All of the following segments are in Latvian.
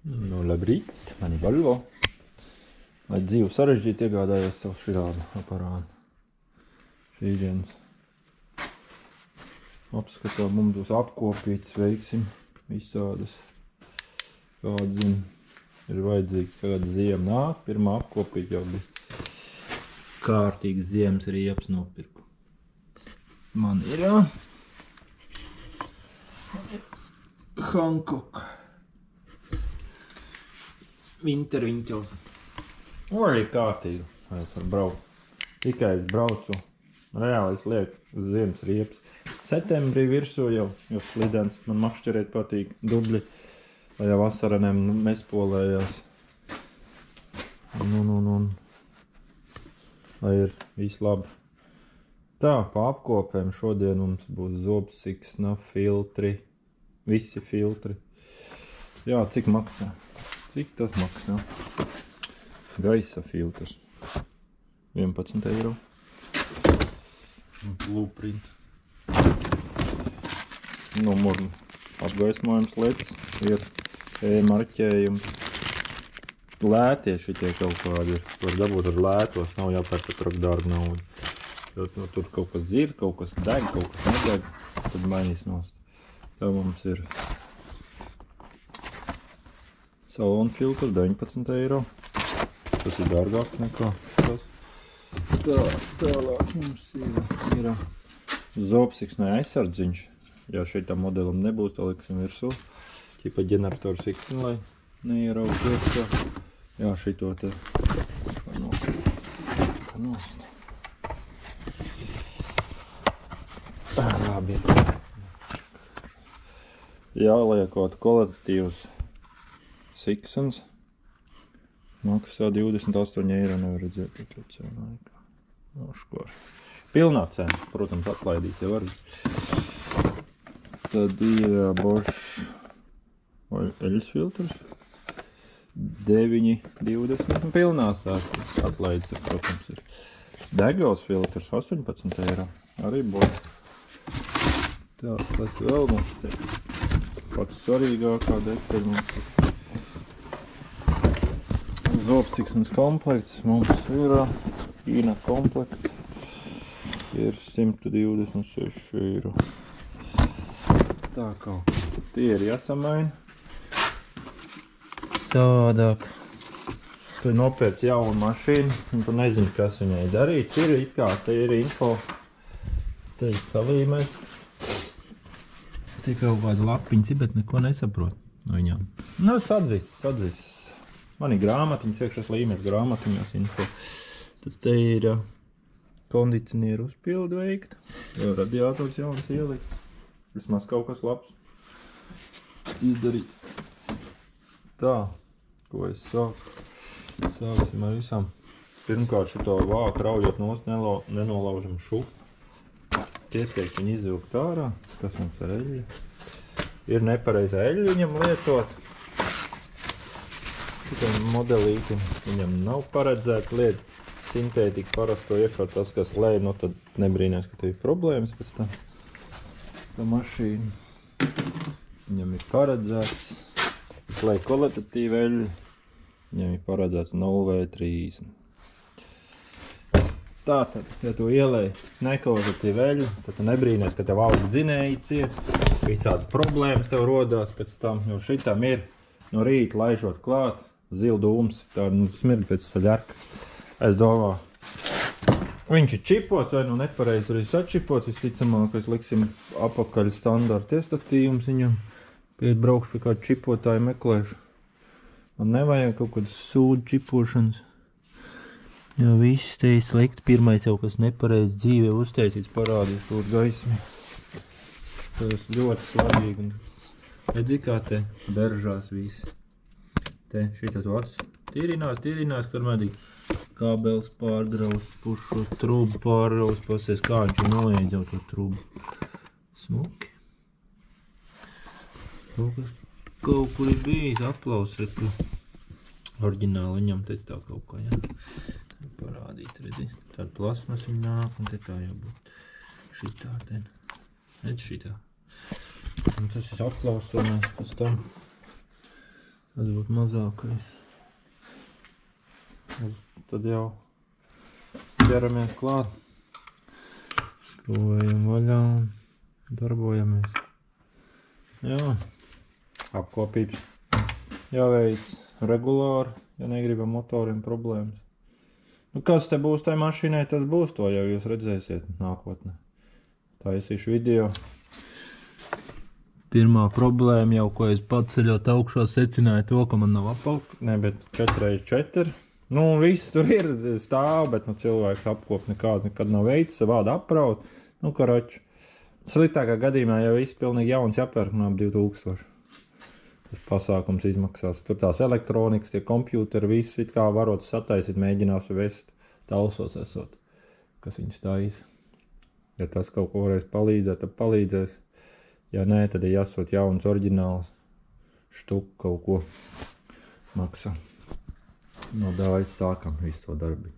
Nu, labrīt, mani Volvo. Lai dzīvu sarežģīti iegādājos savu širādu aparātu. Šī dienas apskatā mums būs apkopītas, veiksim visādas. Kāda zina, ir vajadzīgs kāda ziema nāk, pirmā apkopīt jau bija kārtīgs ziemas riepas nopirku. Man ir Hankook Winter Winkels. Arī kārtīgi, lai es varu braukt. Tikai es braucu, reāli es lieku uz ziemas riepas. Septembrī virsū jau slidens, man makšķerēt patīk dubļi, lai jau vasaranēm nespolējās. Un lai ir viss labi. Tā, pa apkopēm šodien mums būs zobsiksna, filtri, visi filtri. Jā, cik maksā? Cik tas maksā? Gaisa filtrs. 11 eiro. Blueprint. Numuru apgaismojums leds. Ir marķējums. Lētie šitie kaut kādi ir. Var dabūt ar lētos. Nav jāpērk par trak dārgu naudu. Jo tur kaut kas dzird, kaut kas deg, kaut kas nedeg. Tad mainīs nost. Tā mums ir salona filtrs 19 eiro. Tas ir dārgāk nekā tas. Tālāk mums ir zobsiksnē aizsardziņš. Ja šitam modelim nebūs, tā liksim virsū. Ķipa ģeneratoru siksni, lai neieraugt iekšā. Jā, šito te nost. Labi. Jāliekot kolektīvs siksens. Maksā 28 eiro, nevar redzēt pēc laikā. Noškor. Pilnā cena, protams, atlaidīt jau arī. Tad ir Bosch eļas filtrs. 9,20. Pilnās tās atlaides, protams, ir. Degavas filtrs 18 eiro. Arī Bosch. Tā, tas vēl mums te pats svarīgākā detaļa mums ir. Zobsiksnes komplekts mums ir Ķīna komplekts. Ir 126 eiro. Tā kaut kā. Tie ir jāsamaina. Savādāk. Tu nopērc jaunu mašīnu un tu nezini, kas viņai darīts. Ir it kā, te ir info. Te ir salīmēt. Te kaut kāda lapiņas, bet neko nesaprot no viņām. Nu, sadzīs. Man ir grāmatiņas, iekšas līmeņas grāmatiņās info. Tad te ir kondicionieru uzpildu veikt. Radiators jauns ielikts. Vismaz kaut kas labs izdarīts. Tā, ko es sāku? Sāksim ar visam. Pirmkārt šito vāku raujot nost, nenolaužam šupu. Ieteikt viņu izvilkt ārā. Kas mums ar eļļu? Ir nepareiza eļļu viņam lietot. Šitam modelītim viņam nav paredzēts liet sintētika parasto iekšā tas, kas lej, nu tad nebrīnās, ka tev ir problēmas pēc tam. Tā mašīna viņam ir paredzēts, kas lej kvalitatīvu eļļu, viņam ir paredzēts 0V30. Tātad, ja tu ielej nekvalitatīvu eļļu, tad tu nebrīnās, ka tev auga dzinēji ciet, visādas problēmas tev rodās pēc tam, jo šitam ir no rīta laižot klāt, zila dūms, tā smird pēc saļarka. Es domāju, viņš ir čipots vai nu nepareizi arī sačipots, visticamākais liksim apakaļ standarta iestatījums viņam, pie braukšu pie kādu čipotāju meklēšu. Man nevajag kaut kādas sūdu čipošanas. Jo viss te ir slikti, pirmais jau kas nepareizi dzīvē uztaisīts parādīs tur gaismi. Tas ļoti svarīgi. Redzi, kā te beržās visi. Te šitas vats tīrinās, karmēdīgi kābeles pārdraust, pušu trubu pārdraust, pasies kā viņš ir noiedz jau to trubu. Smuki. Kaut kur ir bijis aplaus, redz, ka oriģināli viņam te tā kaut kā, jā. Parādīt, redzi, tāda plasmas viņa nāk, un te tā jābūt. Šitā ten. Redz šitā. Un tas ir aplaus, un pēc tam Tas būtu mazākais. Tad jau ķeramies klāt. Skrūvējam vaļā un darbojamies. Jā, apkopības jāveic regulāri, ja negribam motoriem problēmas. Nu, kas te būs tai mašīnai, tas būs, to jau jūs redzēsiet nākotnē. Taisīšu video. Pirmā problēma jau, ko es paceļot augšā secināju to, ka man nav apaugt, ne, bet 4x4. Nu, viss tur ir stāv, bet nu, cilvēks apkop nekad nav veids, savādi apraut. Nu, karaču. Sliktākā gadījumā jau viss pilnīgi jauns jāpērk no 2000. Tas pasākums izmaksās. Tur tās elektronikas, tie kompjūteri, viss it kā varot sataisīt, mēģinās vest talsos esot, kas viņus taisa. Ja tas kaut ko varēs palīdzēt, tad palīdzēs. Ja nē, tad ir jāsot jauns oriģināls štuk kaut ko maksā. No dājas sākam visu to darbi.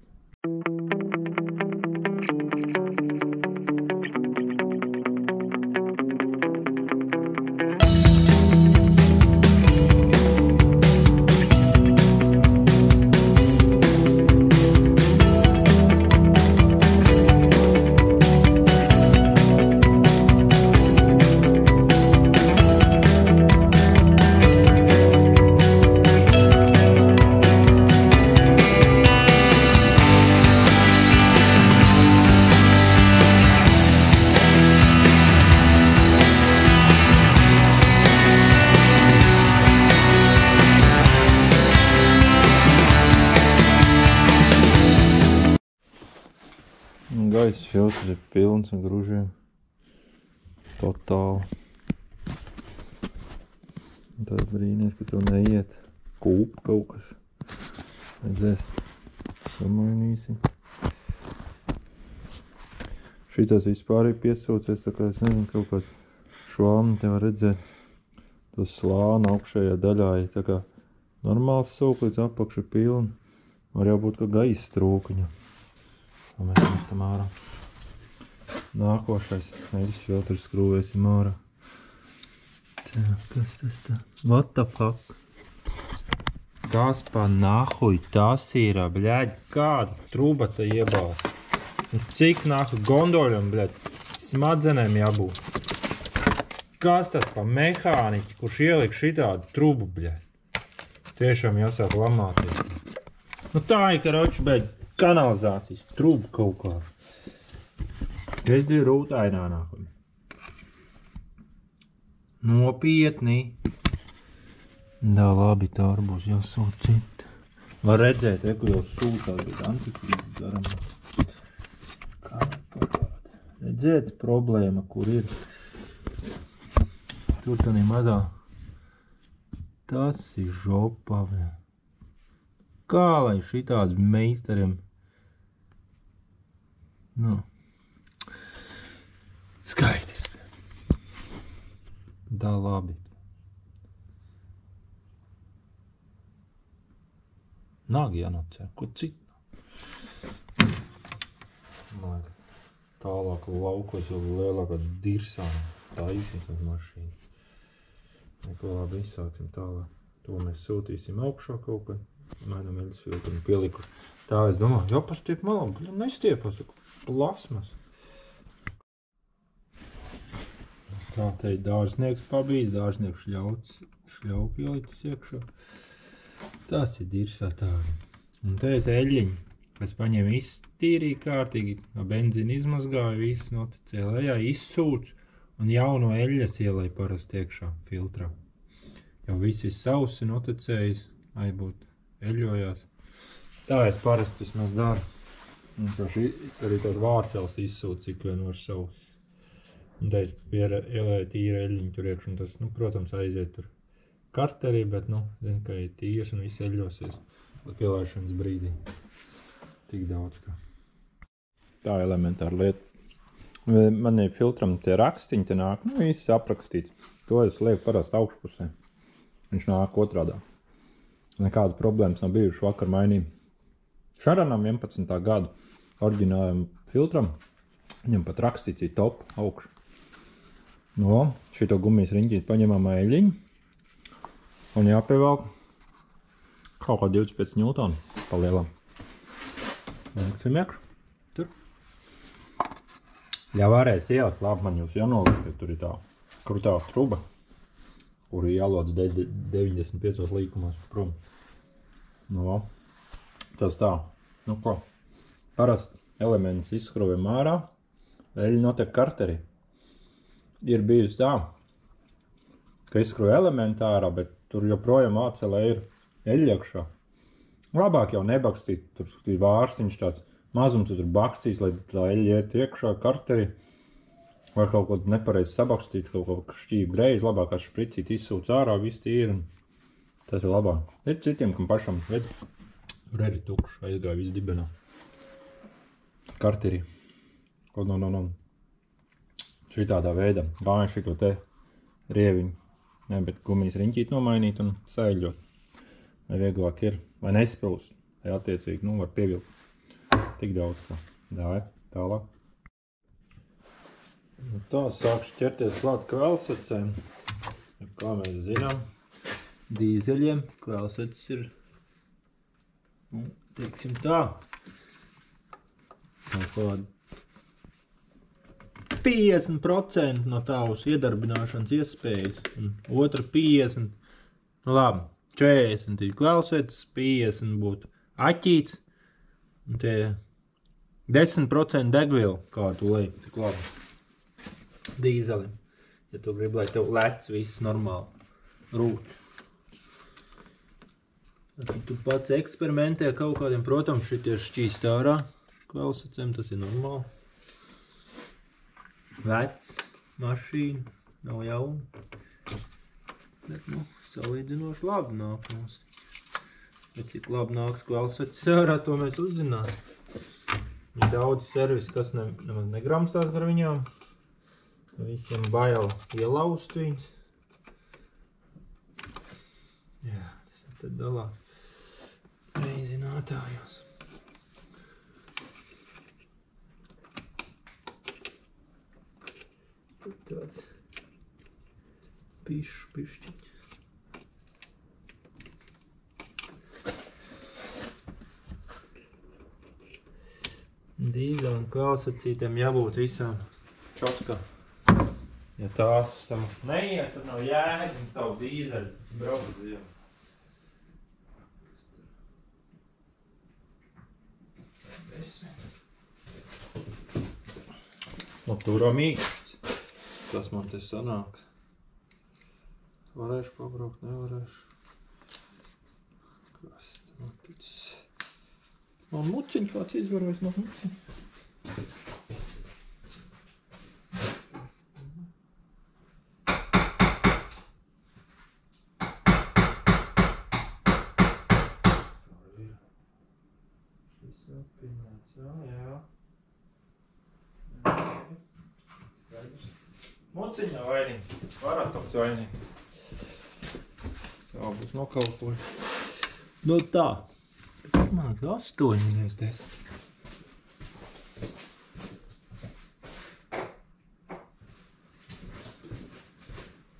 Gaisa filtrs ir pilns ar gružiem. Totāli. Tad brīnies, ka tev neiet kūp kaut kas. Redzēs, samainīsim. Šitas vispār ir piesūcies, tā kā es nezinu, kaut kāds švāmi te var redzēt. To slāna augšējā daļā ir tā kā normāls sūk līdz apakšu pilni. Var jau būt kā gaisa trūkuņa. Mēs metam ārā. Nākošais eļas filtrs skrūvēsim ārā. Tā, kas tas tā? What the fuck? Kas pa nahuj tas ir, bļaļ? Kāda truba te iebās? Un cik nahuj gondolam, bļaļ, smadzenēm jābūt? Kas tas pa mehāniķi, kurš ieliek šitādu trubu, bļaļ? Tiešām jāsāk lamāties. Nu tā ir, karoči, bļaļ. Kanalizācijas truba kaut kā. Es divi rūtainā nākam. Nopietni. Da, labi, tā arī būs jāsūt cita. Var redzēt, ko jau sūtās, bet antifrīzes garam. Kā parāda. Redzēt problēma, kur ir. Tur tā nemazā. Tas ir žopā. Kā lai šitāds meistariem. Nu, skaidrs. Da labi. Nāk jānocer, ko citu. Tālāk laukos jau lielākā dirsām taisīt uz mašīnu. Neko labi izsāksim tālāk. To mēs sūtīsim augšā kaut kad. Mainam eļas filtru un pieliku. Tā es domāju, jau pastiep malām, nestiepas, plasmas. Tā te ir dārznieks pabijis, dārznieks šļauku ielicis iekšā. Tas ir dirsā tādi. Un te es eļļiņu. Es paņēmu iztīrīju kārtīgi, benzīnu izmazgāju, visu noticēju lejā, izsūcu un jauno eļļas ielēju parasti iekšā filtrā. Jau viss ir sausi noticējis, aibūt eļļojās. Tā es parasti vismaz daru. Un arī tās vārceles izsūt, cik vien var savus. Un te es ielēju tīra eļļiņu tur iekš, un tas, nu, protams, aiziet tur karterī, bet, nu, zinu, ka ir tīrs un viss eļļosies pielaišanas brīdī. Tik daudz kā. Tā elementāra lieta. Man ir filtram tie rakstiņi, te nāk, nu, viss aprakstīts. To es lieku parasti augšpusē. Viņš nāk otrādā. Nekādas problēmas nav bijušas, vakar mainīju. Šaranam 11. gadu oriģinālam filtram, viņam pat rakstīts ir top augšu. No, šito gumijas riņķīt paņemam eļļiņu un jāpievelk Kaut kā 25 Newtonu pa lielam. Lieksim iekšā. Tur. Ja varēs ielikt, labi, man jūs jānoliek, ka tur ir tā krutā truba, kuru jālodz 95 līkumos prom. Nu, tas tā. Nu ko, parasti elements izskrūviem ārā, eļļi notiek karteri. Ir bijusi tā, ka izskrūja elementi ārā, bet tur joprojām ācelē ir eļļa iekšā. Labāk jau nebakstīt, tur ir vārstiņš tāds mazums, tur bakstīs, lai tā eļļa iet iekšā karteri. Vai kaut ko nepareizi sabakstīt, kaut ko šķīvi greizi, labāk kā špricīt izsūc ārā, viss tīri. Tas ir labāk. Ir citiem, kam pašam, redz, tur arī tukšs, aizgāja viss dibenā. Karteri. Šitādā veidā. Gāju šito te rieviņu, ne, bet gumijas riņķīt nomainīt un sēļot. Vai vieglāk ir, vai nesprūst, vai attiecīgi, nu, var pievilkt. Tik daudz, kā. Dāj, tālāk. Nu tā, sākšu ķerties klāt kvēlsecēm. Kā mēs zinām, dīzeļiem kvēlseces ir, nu, teiksim tā, kaut 50% no tavas iedarbināšanas iespējas, un otra 50, nu labi, 40 ir kvēlseces, 50 būtu aķīts, un tie 10% degviela, kā tu liek, tik labi. Dīzelim, ja tu gribi, lai tev lec viss normāli rūt. Tad tu pats eksperimentē kaut kādiem, protams, šitie ir šķīst ārā kvēlsecēm, tas ir normāli. Vec mašīna, nav jauna, bet, nu, salīdzinoši labi nāk mums. Bet cik labi nāks kvēlseces ārā, to mēs uzzināsim. Ir daudz servisi, kas nemaz negramstās gar viņām. Visiem bail ielaust viņas. Jā, tas ir tad dalāk reizinātājos. Tāds pišķiņ. Dīzeļu un kvēlsecītēm jābūt visām čotkā. Ja tās tam neiet, tad nav jēga un tavu dīzeļu braukt uz ielu. Nu, turā mīkšķis. Kas man te sanāks? Varēšu pabraukt, nevarēšu. Kas te noticis? Man muciņš kāds izvarēs, man muciņš. Šis apvienots, jā. Muciņā vainīgs, varatoks vainīgs. Savu būs nokalpoju. Nu tā. Man 8 nevis 10.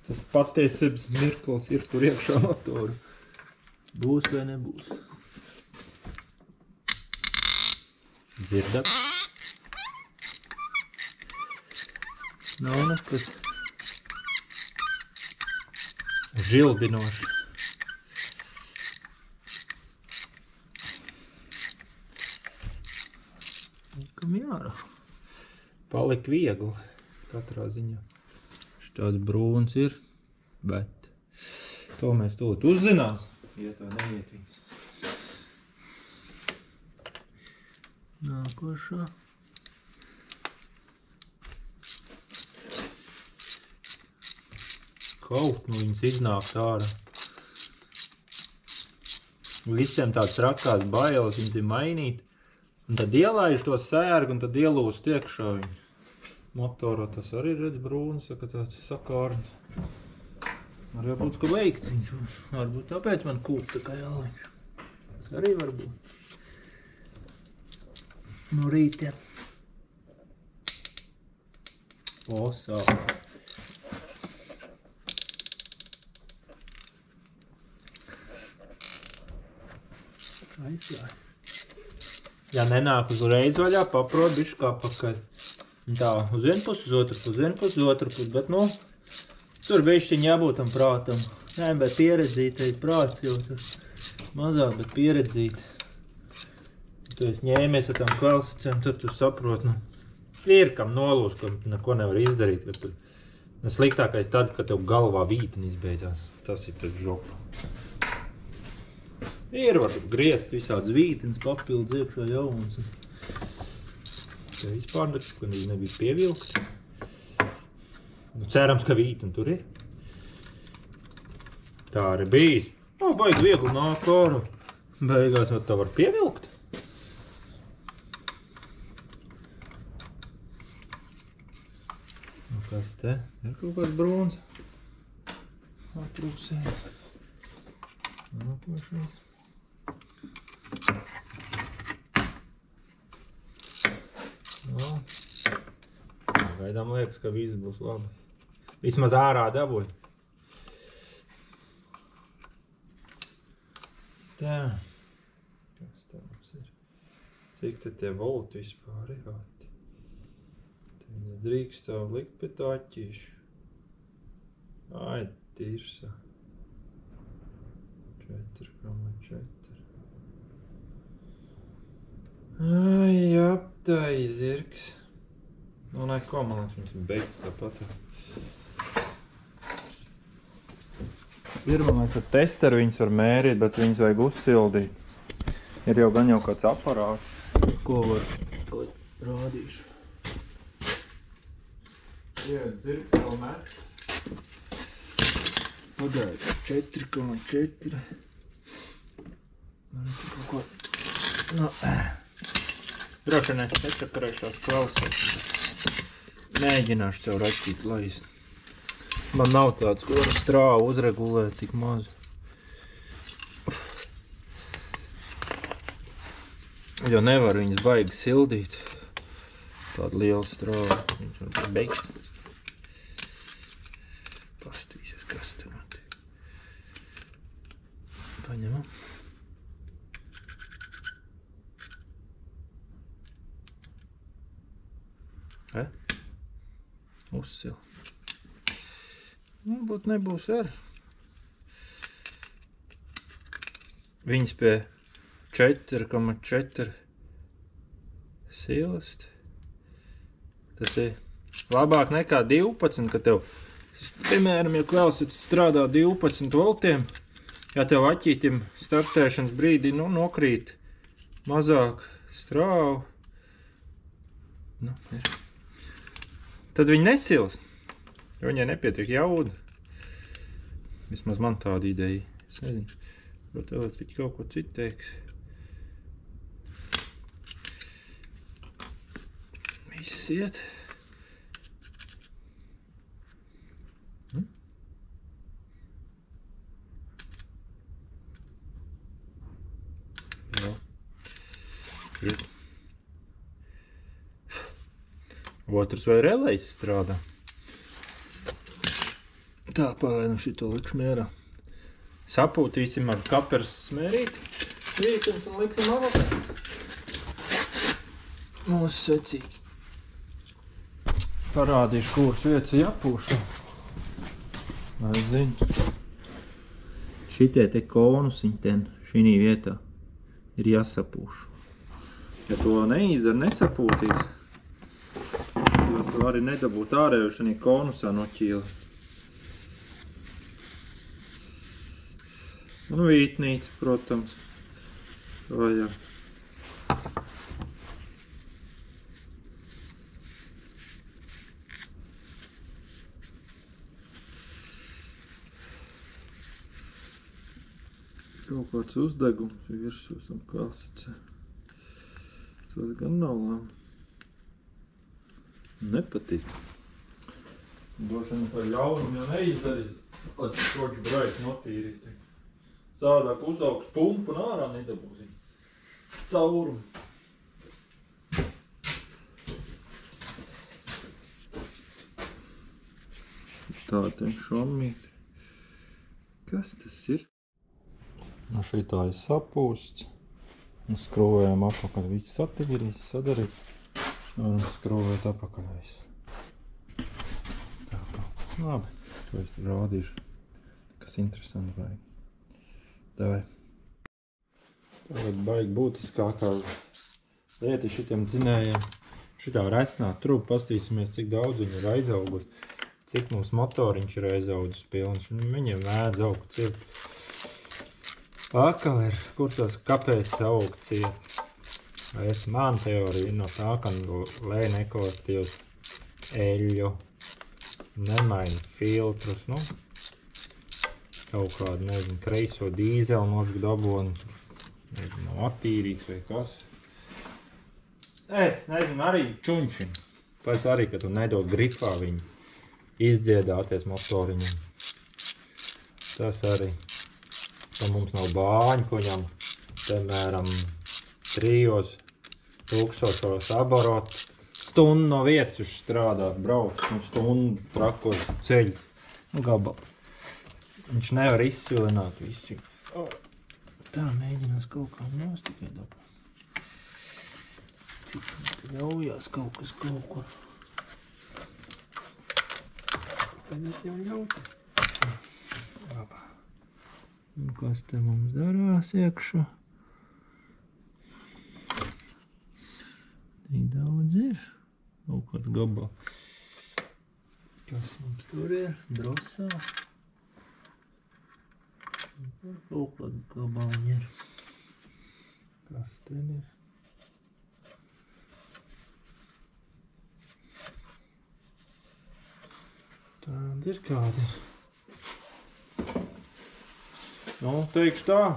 Tas patiesības mirklis ir tur iekšā motoru. Būs vai nebūs. Dzirdat? Nav nekas žilbinoši. Kam jārā? Palik viegli katrā ziņā. Štāds brūns ir, bet to mēs tūlīt uzzinās, iet vai neiet viņas. Nākošā. Kaut nu viņas iznākt ārā. Visiem tāds trakās bailes, viņas ir mainīt. Un tad ielaiž to sērgu un tad ielūst iekšā viņu. Motorā tas arī redz brūns, ka tāds sakārns. Var jābūt, ka veikciņš. Varbūt tāpēc man kūt tā kā jālaiž. Tas arī var būt. No rītiem. O, sāp. izslēgt. Ja nenāk uzreiz vaļā, paprot bišķi kā pakaļ. Tā, uz vienu pusi, uz otru pusi, uz vienu pusi, uz otru pusi, bet, nu, tur bišķiņ jābūt tam prātam. Nē, bet pieredzītei prāts jau tur mazāk, bet pieredzīt. Tu esi ņēmies ar tām kvelsacēm, tad tu saproti, nu, ir kam nolūst, ka neko nevar izdarīt, ka tur sliktākais tad, kad tev galvā vīteni izbeidzās. Tas ir tas žopa. Ir var griezt visādas vītenes, papildus iekšā jaunas. Te vispār nebija pievilkt. Nu, cerams, ka vīteni tur ir. Tā arī bija. O, baigi viegli nāk ārā. Beigās jau tā var pievilkt. Nu, kas te? Ir kaut kāds brūns. Atrūksē. Nākošais. No. Gaidām liekas, ka viss būs labi. Vismaz ārā dabūj. Tā. Kas tā mums ir? Cik te tie volti vispār ir? Te viņa drīkst tā likt pie tā aķīšu. Ai, tīrsā. 4,4. Ai, aptai zirgs. Nu, neko, man liekas, viņas ir beigts tāpat. Ir, man liekas, ar testeru viņas var mērīt, bet viņas vajag uzsildīt. Ir jau gan jau kāds aparāts, ko var rādīšu. Jā, zirgs vēl met. Pagaid, 4,4. Man ir kaut ko... No. Droši vien es nečakarēšos klausot. Mēģināšu caur aķīt laist. Man nav tāds, ko var strāvu uzregulēt tik maz. Jo nevar viņas baigi sildīt. Tāda liela strāva. Viņš var būt beigt. Pastīsies, kas te notiek. Paņemam. Uzsil. Varbūt nebūs ar. Viņas pie 4,4 silst. Tas ir labāk nekā 12, ka tev, piemēram, ja kvelsets strādā 12 voltiem, ja tev aķītim startēšanas brīdī, nu, nokrīt mazāk strāvu, nu, ir. Tad viņi nesilst, jo viņai nepietiek jauda. Vismaz man tāda ideja. Es nezinu, varbūt elektriķi kaut ko citu teiks. Viss iet. Jā. Iet. Otrs vai relejs strādā. Tā, pagaidām šito likšu mierā. Sapūtīsim ar kapers smērīti. Vītums un liksim avatā. Mūsu secīts. Parādīšu, kuras vietas jāpūšu. Lai zinu. Šitie te konusiņi ten, šī vietā, ir jāsapūšu. Ja to neizdara, nesapūtīs, tu arī nedabūt ārēju šī konusā no ķīla. Un vītnīca, protams, vajag. Kaut kāds uzdegums virsūs un kalsicē. Tas gan nav labi. Nepatīk. Droši vien par ļaunumu jau neizdarīt, lai tas koču braiks notīrīt. Savādāk uzaugs pumpu un ārā nedabūsim. Caurumu. Tā te šomīti. Kas tas ir? No šitā ir sapūsts. Un skrūvējam apakaļ. Viss sadarīt. Un skrūvēt apakaļ visu. Tā kā. Labi. To es tur rādīšu. Kas interesanti vajag. Davai. Tagad baigi būtiskākā lieta šitiem dzinējiem. Šitā resnā trūka. Pastīsimies, cik daudz viņi ir aizaugusi. Cik mums motoriņš ir aizaudzis pilns. Viņiem mēdz augt ciet. Pakal ir, kur tas kāpēc aug ciet. Man teorija no tā, ka lēn ekolotīvs eļļu, nemaina filtrus, nu, kaut kādu, nezinu, kreiso dīzeli nožu daboni, nezinu, attīrīgs vai kas. Es nezinu, arī čunčin. Pēc arī, ka tu nedod grifā viņu izdziedāties motoriņam. Tas arī. Tā mums nav bāņu, ko viņam, piemēram, 3000 abarot. Stundu no vietas uz strādāt, braukt, nu stundu trakos ceļus, nu gabal. Viņš nevar izsvilināt visu. Tā mēģinās kaut kā nost tikai dabūt. Cik mums ļaujās kaut kas kaut ko. Pēdēt jau ļauties. Labā. Un kas te mums darās iekšā? Tik daudz ir. Kaut kāds gabal. Kas mums tur ir? Drosā. Kaut kāds gabaliņi ir. Kas te ir? Tāda ir kāda ir. Nu, teikšu tā,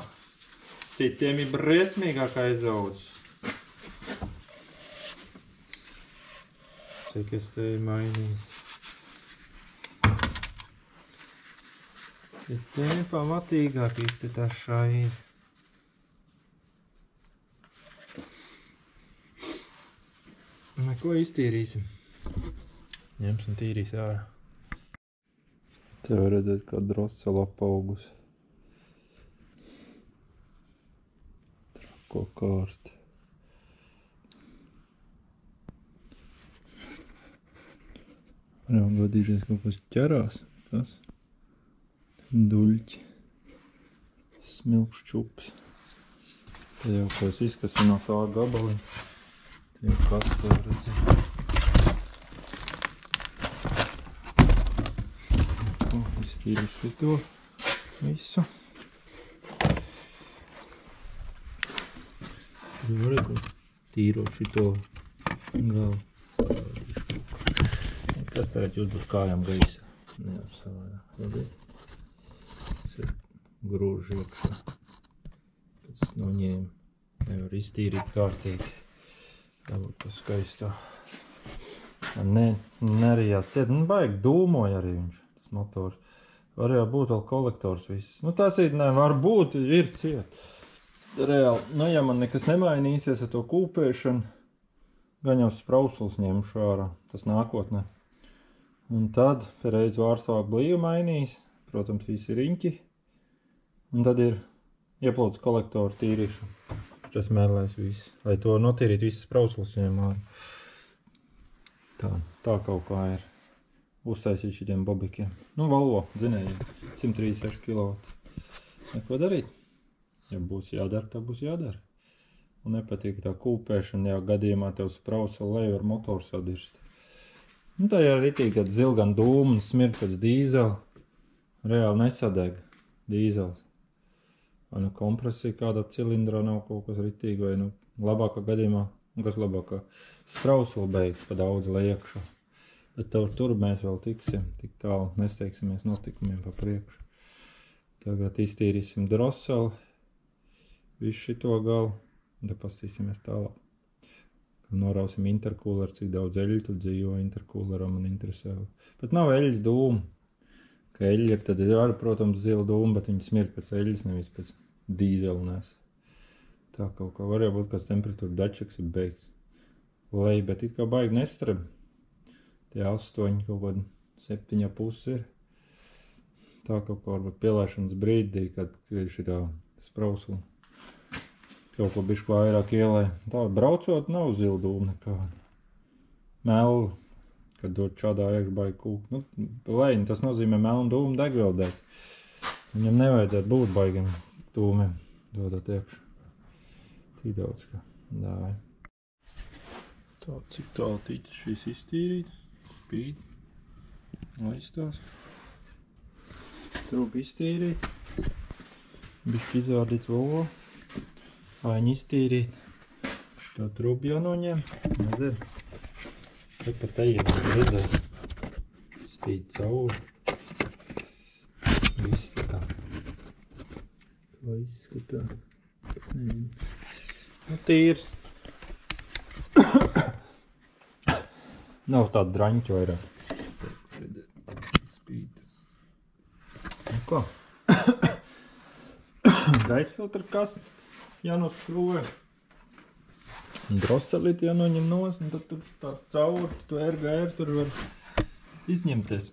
citiem ir briesmīgāk aizaudzis. Cik es te ir mainījis. Citiem ir pamatīgāk īsti tā šaizi. Neko iztīrīsim. Ņemsim tīrīs ārā. Te var redzēt, kā drosela apaugus. Ko kārti. Varam gadīties kaut kas ķerās. Kas? Duļķi. Smilkš čups. Te jau ko es izkasu no tā gabaliņa. Te jau kas to redzēt. Iztīru šito visu. Tīrot šito galu. Kas tagad jūs būs kājām gaisa? Nevar savādā. Redzēt? Tas ir grūži iekšā. Pēc es noņēmu. Nevar iztīrīt kārtīgi. Dabūt pa skaistā. Nerijās ciet. Nu, baigi dūmoja arī viņš. Tas motors. Var jau būt vēl kolektors viss. Nu, tas ir nevar būt. Ir ciet. Reāli, nu, ja man nekas nemainīsies ar to kūpēšanu, gan jau sprausulis ņemšu ārā, tas nākotnē. Un tad reiz vārstvāk blīvu mainīs, protams, visi riņķi, un tad ir ieplūdes kolektoru tīrīšana. Tas mērlēs viss, lai to notīrīt visas sprausulis ņem ārā. Tā kaut kā ir uztaisīt šitiem bobikiem. Nu, Volvo dzinējiem, 136 kW. Neko darīt. Ja būs jādara, tad būs jādara. Un nepatīk tā kūpēšana, ja gadījumā tev sprausa leju ar motoru sadirst. Nu, tā ir ritīgi, kad zilgan dūmu un smird pēc dīzela. Reāli nesadeg dīzels. Vai nu kompresija kādā cilindrā nav kaut kas ritīgi, vai nu labākā gadījumā, un kas labākā, sprausula beigas pa daudz liekšā. Bet tur mēs vēl tiksim, tik tālu nesteigsimies notikumiem pa priekšu. Tagad iztīrīsim droseli. Visu šito galu, un tad pastīsimies tālāk. Kad norausim interkūleru, cik daudz eļļu tur dzīvo interkūleram man interesē. Bet nav eļļas dūmu. Ka eļļa ir, tad ir arī, protams, zila dūma, bet viņi smird pēc eļļas, nevis pēc dīzela nes. Tā kaut kā var jau būt, kāds temperatūra dačaks ir beigts. Lai, bet it kā baigi nestreb. Tie 8, kaut kādi 7,5 ir. Tā kaut kā varbūt pielaišanas brīdī, kad ir šitā sprausula Kaut ko bišķi vairāk ielai. Tā, braucot nav zila dūma nekāda. Melli, kad dod šādā iekšbaigi kūku. Nu, leņi, tas nozīmē melnu dūmu degvielu deg. Viņam nevajadzētu būt baigiem dūmiem dodot iekšā. Tik daudz, ka dāja. Tā, cik tālu ticis šīs iztīrīt. Spīd. Laistās. Trubi iztīrīt. Bišķi izvārdīts volo. Aiņi iztīrīt. Šo trubi jānoņem. Nezinu. Te pat ejam, redzēt. Spīd cauri. Viss tā. Kā izskatās. Nezinu. Nu, tīrs. Nav tāda draņķa vairāk. Spīd. Nu ko? Gaisfiltra kasti jānoskrūvē. Droselīti jānoņem nos, un tad tur tā cauri, to RGR tur var izņemties.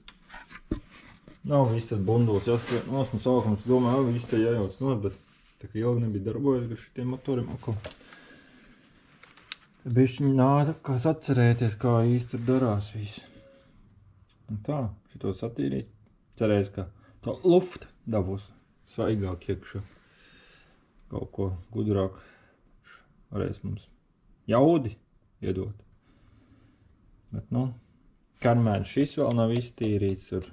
Nav viss tas bunduls jāskrien nos, un sākums domāju, viss te jājauc nos, bet tā kā ilgi nebija darbojies ar šitiem motoriem atkal. Tad bišķiņ nākas atcerēties, kā īsti tur darās viss. Un tā, šito satīrīt. Cerēs, ka tā lufta dabūs svaigāk iekšā. Kaut ko gudrāk varēs mums jaudi iedot. Bet, nu, kamēr šis vēl nav iztīrīts, tur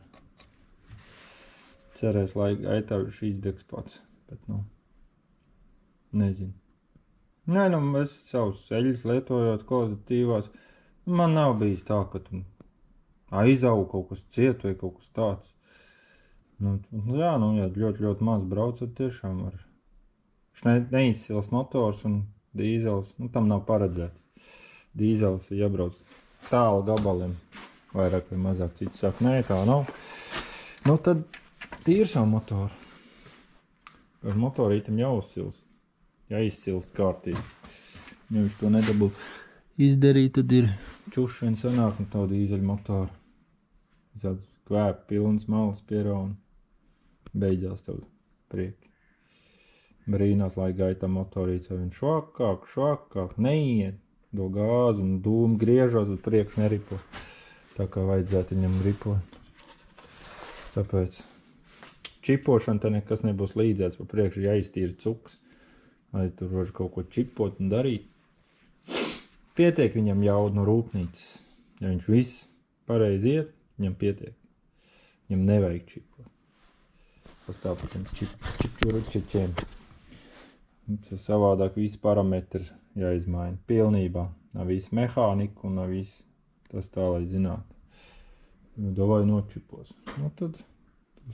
cerēs, lai gaitā šīs degs pats. Bet, nu, nezinu. Nē, nu, es savus eļas lietojot kvalitatīvās. Man nav bijis tā, ka tu aizaug kaut kas ciet vai kaut kas tāds. Nu, jā, ļoti maz braucat tiešām var. Viņš neizsils motors un dīzels, nu, tam nav paredzēts. Dīzels ir jābrauc tālu gabaliem, vairāk vai mazāk. Cits saka, nē, tā nav. Nu, tad tīri savu motoru. Ar motorītam jāuzsilst. Jāizsilst kārtīgi. Ja viņš to nedabū izdarīt, tad ir čušana sanāk no tādu dīzeļu motoru. Tāds kvēp, pilns malas pierā un beidzās tev prieki. Brīnās, lai gaitā motorīts, vai viņš švakāk, neiet, do gāzi un dūmi griežos, bet priekš neripo. Tā kā vajadzētu viņam ripot. Tāpēc čipošana te nekas nebūs līdzēts, pa priekšu jāiztīra cuks. Vai tur var kaut ko čipot un darīt. Pietiek viņam jaudu no rūpnīcas. Ja viņš viss pareizi iet, viņam pietiek. Viņam nevajag čipot. Pastāv par tiem čipčuručečiem. Savādāk visi parametri jāizmaina pilnībā. Nav visi mehāniku un nav visi tas tā, lai zinātu. Davai nočipos. Nu tad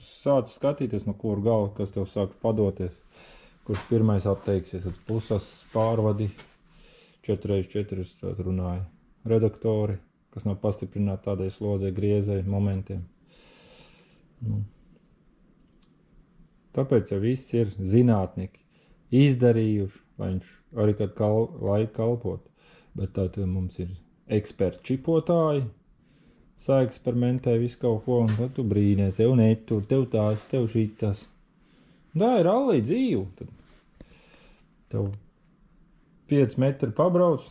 sāc skatīties, no kur gala, kas tev sāk padoties. Kurš pirmais atteiksies, tad pusas pārvadi 4x4 tātad runāja redaktori, kas nav pastiprināti tādai slodzei, griezei, momentiem. Nu. Tāpēc, ja viss ir zinātnieki izdarījuši, lai viņš arī kādu laiku kalpot, bet tātad mums ir eksperti čipotāji, saeksperimentē visu kaut ko, un tad tu brīnies, tev netur, tev tās, tev šitas. Tā ir allī dzīve. Tad tev 5 metri pabrauc,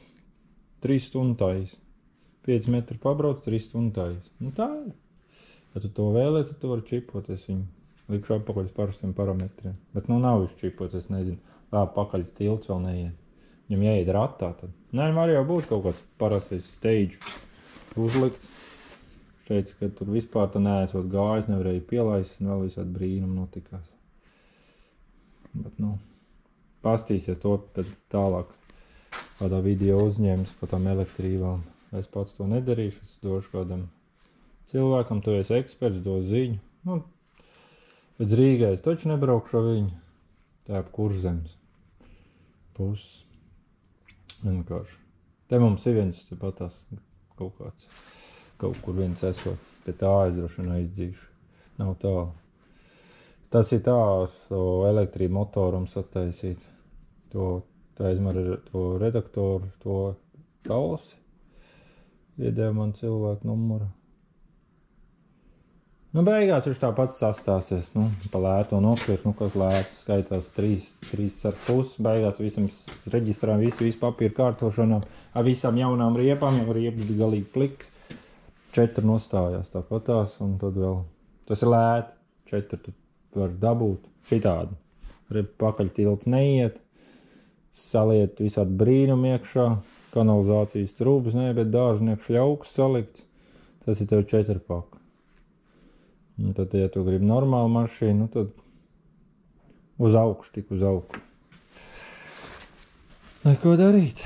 3 stundu tais. 5 metri pabrauc, 3 stundu tais. Nu tā ir. Ja tu to vēlies, tad tu vari čipot. Es viņu likšu apakaļ parastiem parametriem. Bet nu nav viņš čipot, es nezinu. Tā pakaļ tilts vēl neiet. Viņam jāiet ratā tad. Nē, var jau būt kaut kāds parastais stage uzlikts. Šeit, ka tur vispār tā neesot gājis, nevarēja pielaist, un vēl visādi brīnumi notikās. Bet, nu, pastīsies to pēc tālāk kādā video uzņēmis par tām elektrībām. Es pats to nedarīšu, es došu kādam cilvēkam, tu esi eksperts, do ziņu. Nu, pēc Rīgai es taču nebraukšu ar viņu. Tā ap Kurzemes puses. Vienkārši. Te mums ir viens patās kaut kāds, kaut kur viens esot, pie tā aizdroši un aizdzīšu. Nav tālu. Tas ir tā, to elektrību motoram sataisīt. Tā aizmar to redaktoru, to talsi. Iedēja man cilvēku numuru. Nu, beigās viņš tāpat sastāsies, nu, pa lēto nopirkt, nu, kas lēts, skaitās 3,5, beigās visam reģistrām visu papīru kārtošanām, ar visām jaunām riepām, jau riepas bija galīgi pliks, 4 nostājās tāpatās, un tad vēl, tas ir lēti, 4 tu var dabūt, šitādi, pakaļtilts neiet, saliet visādi brīnumi iekšā, kanalizācijas trūbas, ne, bet dārznieku šļauks salikts, tas ir tev 4 paka. Un tad, ja tu gribi normālu mašīnu, tad uz augšu, tik uz augšu. Lai ko darīt?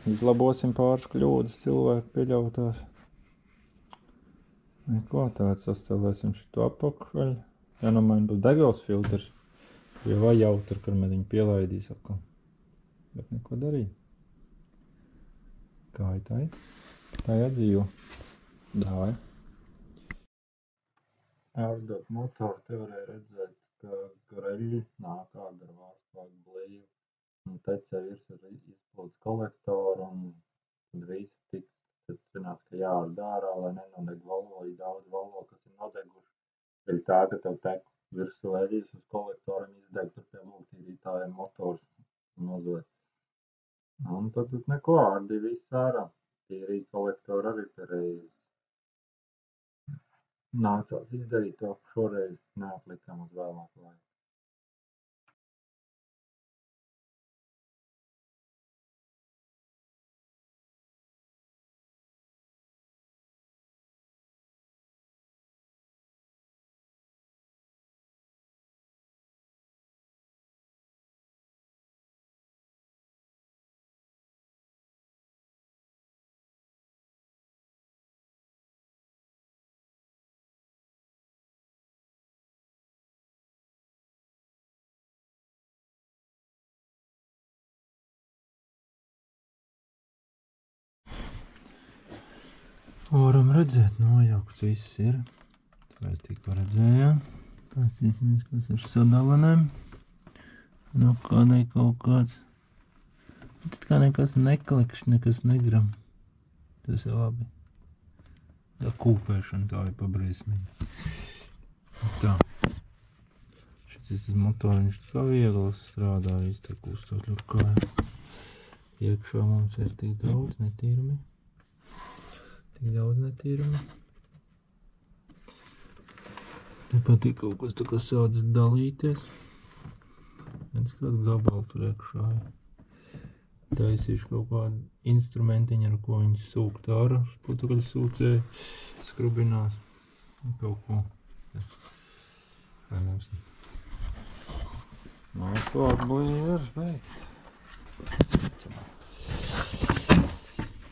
Izlabosim pāris kļūdas cilvēku pieļautās. Neko, tād sastāvēsim šito apakaļ. Jānomaina būs degvielas filtrs. Jo vai jautri, kad mēs viņu pielaidīs atkal. Bet neko darīt. Kā ir tā? Tā jādzīvo. Dāvai. Ārdot motoru, te varēja redzēt, ka greļi nāk ārda ar vārstu blīvu. Un tecē virs ir izplūds kolektoru un tad visi tik secināts, ka jāārda ārā, lai nenodeg valvoji daudz valvo, kas ir nodeguši. Dēļ tā, ka tev tek virsū eļļas uz kolektoram izdeg, tur pie lūktīrītājiem motors nozot. Un tad neko ārdi viss ārā. Tīrīt kolektoru arī pareizi. Nācās izdarīt to, šoreiz neatlikam uz vēlāku laiku. Varam redzēt, nojaukts viss ir. Tā mēs tikko redzējām. Pastīsimies, kas ar sadalanēm. No kādai kaut kāds. Tad kā nekas neklikšķi, nekas negram. Tas ir labi. Tā kūpēšana tā ir pabriesmīgi. Tā. Šis motoriņš kā viegls strādā, viss tā kustot ļurkāja. Iekšā mums ir tik daudz netīrumi. Tik daudz netīrumi. Tepat ir kaut kas tā kā sācis dalīties. Viens kāds gabali tur iekšā. Taisīšu kaut kādu instrumentiņu, ar ko viņi sūkt ārā. Putukaļu sūcēju, skrubinās. Kaut ko. Vai mums nav klāt blīvers beigt.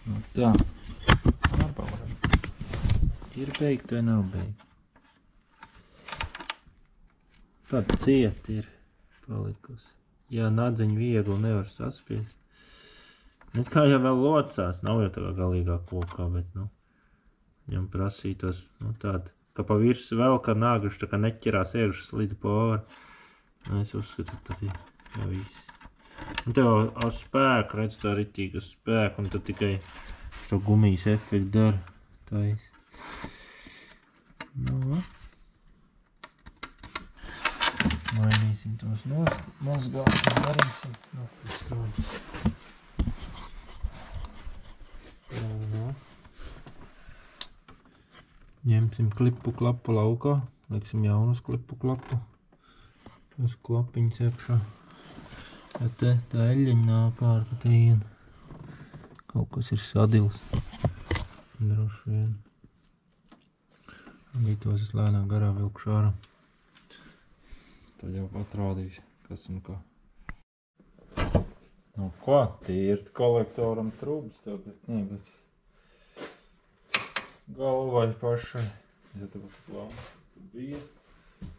Nu tā. Ir beigt vai nav beigt? Tāda cieta ir palikusi. Jā, nadzeņu viegli nevar saspiest. Net kā jau vēl locās, nav jau tā kā galīgā kokā, bet, nu, viņam prasītos, nu, tāda, ka pa virsu vēl kā nāguši, tā kā neķerās ieguši slida pāri. Nu, es uzskatu, tad ir jau viss. Un tev ar spēku, redz tā ritīga spēku, un tad tikai šo gumijas efektu dara. Tā ir. Nu, mainīsim tos mazgāt un darīsim. Ņemsim klipu klapu laukā, liksim jaunus klipu klapu. Tas klapiņas iekšā. Ja te tā eļļiņa nāk ārā pa teienu. Kaut kas ir sadils. Droši vien. Lītos es lēnāk garā vilkšu ārā. Tad jau atrādīšu, kas un kā. Nu ko, tīrt kolektoram trūbas tagad, ne, bet galvai pašai. Ja tev lampa bija,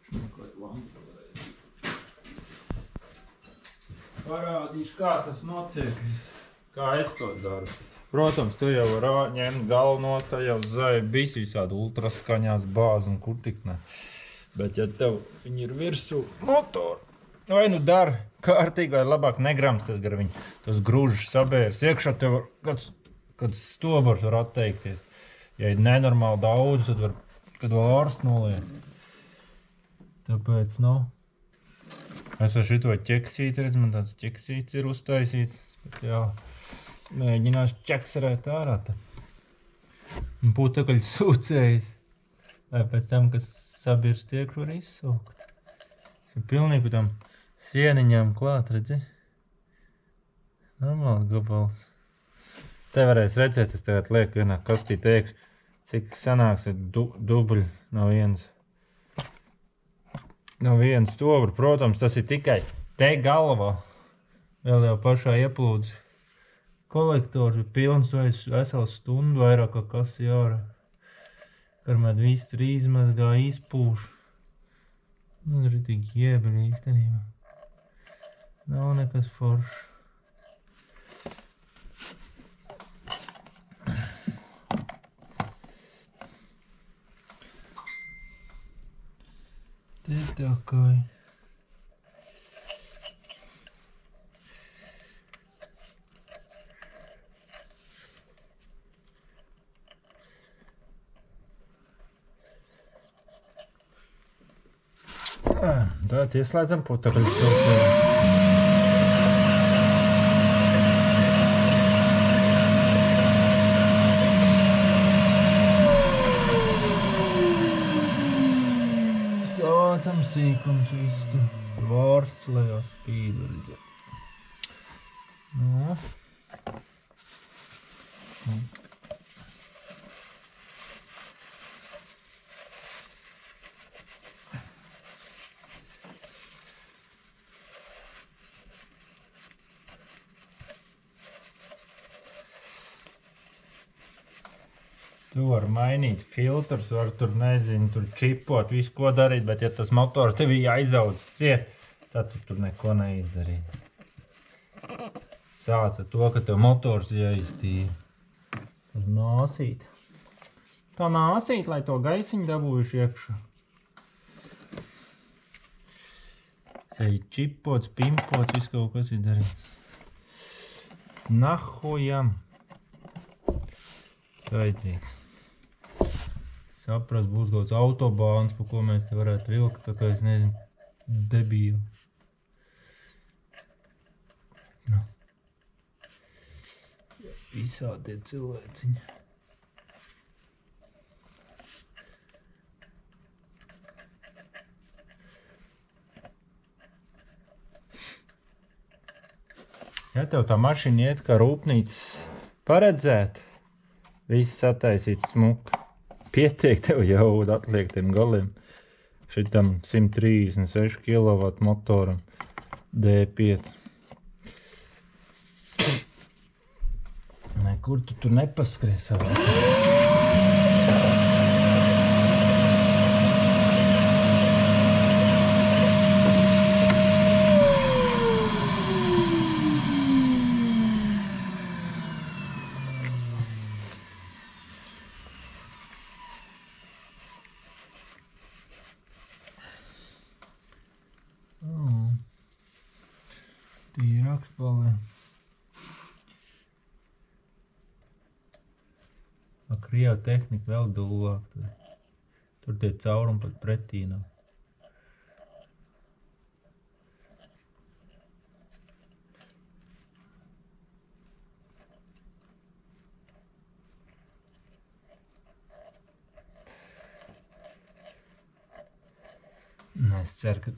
šmeklēt lampu vēlreiz. Parādīšu, kā tas notiek, kā es to daru. Protams, tu jau var ņemt galveno, tā jau zai bijis visādi ultraskaņās bāzi un kur tik ne. Bet ja tev viņi ir virsū motoru, vai nu dari kārtīgi, vai labāk negrams, tad gar viņu tos grūžus sabērs. Iekšā tev kāds stobars var atteikties. Ja ir nenormāli daudz, tad var, kad vēl ārsts noliek. Tāpēc, es ar šito ķeksīti, redz, man tāds ķeksīts ir uztaisīts. Speciāli mēģināšu ķekserēt ārā. Un putekļu sūcējis. Lai pēc tam, kas sabirst tiek, var izsaukt. Ir pilnīgi pa tam sieniņām klāt, redzi? Normāli gabals. Te varēs redzēt, es tagad lieku vienā kastītē iekš, cik sanāks ir dubļi no viens stobra. Protams, tas ir tikai te galvā. Vēl jau pašā ieplūdz. Kolektors ir pilns, vai vesels stundu vairāk kā kas jāra. Karmēr visu tur izmazgā, izpūš. Ir tik jēbeļi īstenībā. Nav nekas foršs. Te tā kā ir. Tad ieslēdzam putekļu sūcēju. Savācam sīkums viss tur. Vārsts lejā spīd, var redzēt. Tu var mainīt filtrus, var tur, nezinu, tur čipot, visu ko darīt, bet ja tas motors tev aizaudzis ciet, tad tu tur neko neizdarīt. Sāc ar to, ka tev motors jāiztīra. Uz nāsīt. Tā nāsīt, lai to gaisiņu dabūjuši iekšā. Te ir čipots, pimpots, viss kaut kas ir darīts. Nahojam. Svaidzīgs. Saprast, būs kaut kāds autobāns, pa ko mēs te varētu vilkt, tā kā es nezinu, debīli. Visādi cilvēciņi. Ja tev tā mašīna iet kā rūpnīcas paredzēt, viss sataisīts smuka. Pietiek tev jau atliek tiem galiem. Šitam 136 kW motoram D5. Nekur tu tur nepaskries savā. Tīrāks paliek. Krieva tehnika vēl dūlāk. Tur tie caurumi pat pretī nav. Es ceru, ka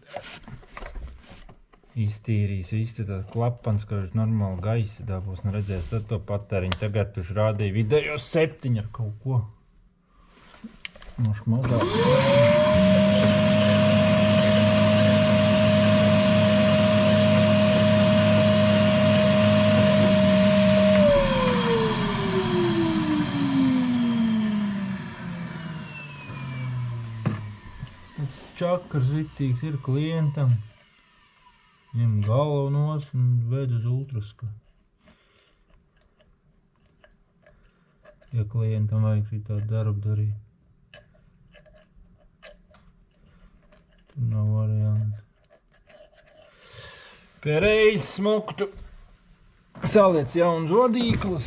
iztīrīs īsti tāds klapans, ka viņš normāli gaisa dabūs, redzēs tad to patēriņu. Tagad viņš rādīja vidējos 7 ar kaut ko. Moši mazāk. Tas čakars ritīgs ir klientam. Ņem galvu nos un ved uz ultraskatu. Ja klientam vajag šitā darbu darīt. Tur nav varianti. Pie reizes smuktu saliec jaunus vadīklus.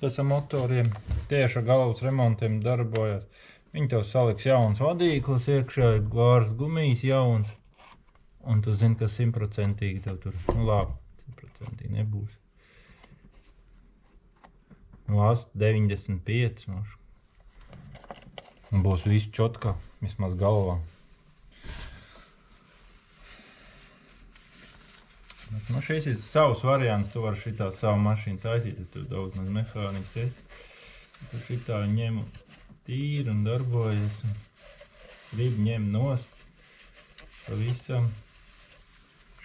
Kas ar motoriem tieši ar galvas remontiem darbojas. Viņi tev saliks jauns vadīklis iekšā, vārs gumijas jauns. Un tu zini, ka 100% tev tur, nu labi, 100% nebūs. Last 95 mošu. Un būs viss čotkā, vismaz galvā. Bet, nu, šis ir savs variants, tu vari šitā savu mašīnu taisīt, ja tu daudz maz mehāniks esi. Tu šitā ņem tīri un darbojas, un grib ņem nost pavisam.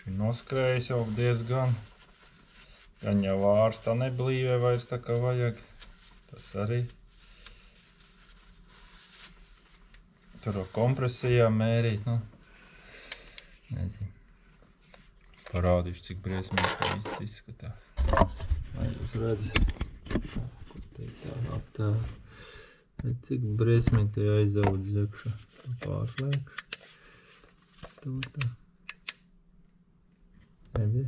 Šī noskrējas jau diezgan. Gan jau vārs tā neblīvē vairs tā kā vajag. Tas arī. Tur ar kompresijām mērīt, nu. Nezinu. Parādīšu, cik briesmīgi tā viss izskatās. Lai jūs redzat. Kur teikt tā. Cik briesmīgi tie aizaudz iekšā. Pārslēgšu. Tur tā. Redzi?